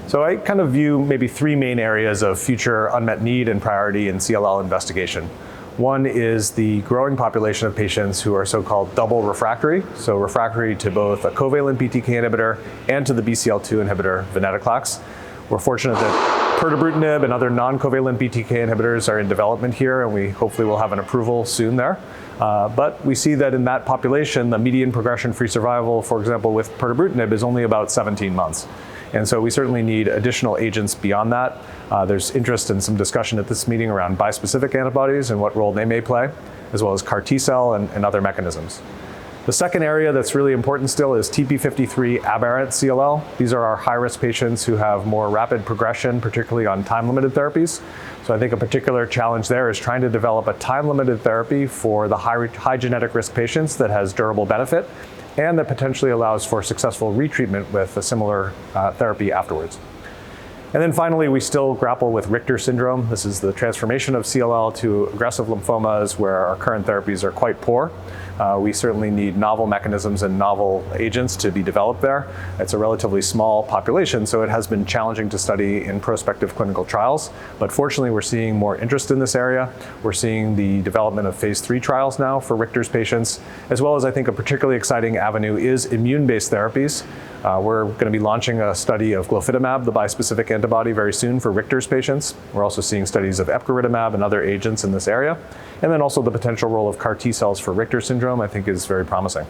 So I kind of view maybe three main areas of future unmet need and priority in CLL investigation. One is the growing population of patients who are so-called double refractory, so refractory to both a covalent BTK inhibitor and to the BCL2 inhibitor, Venetoclax. We're fortunate that pirtobrutinib and other non-covalent BTK inhibitors are in development here, and we hopefully will have an approval soon there. But we see that in that population, the median progression-free survival, for example, with pirtobrutinib is only about 17 months. And so we certainly need additional agents beyond that. There's interest and some discussion at this meeting around bispecific antibodies and what role they may play, as well as CAR T-cell and other mechanisms. The second area that's really important still is TP53 aberrant CLL. These are our high-risk patients who have more rapid progression, particularly on time-limited therapies. So I think a particular challenge there is trying to develop a time-limited therapy for the high genetic risk patients that has durable benefit and that potentially allows for successful retreatment with a similar therapy afterwards. And then finally, we still grapple with Richter syndrome. This is the transformation of CLL to aggressive lymphomas where our current therapies are quite poor. We certainly need novel mechanisms and novel agents to be developed there. It's a relatively small population, so it has been challenging to study in prospective clinical trials. But fortunately, we're seeing more interest in this area. We're seeing the development of phase 3 trials now for Richter's patients, as well as I think a particularly exciting avenue is immune-based therapies. We're going to be launching a study of glofitamab, the bispecific antibody, very soon for Richter's patients. We're also seeing studies of epcoritamab and other agents in this area. And then also the potential role of CAR T cells for Richter syndrome, I think, is very promising.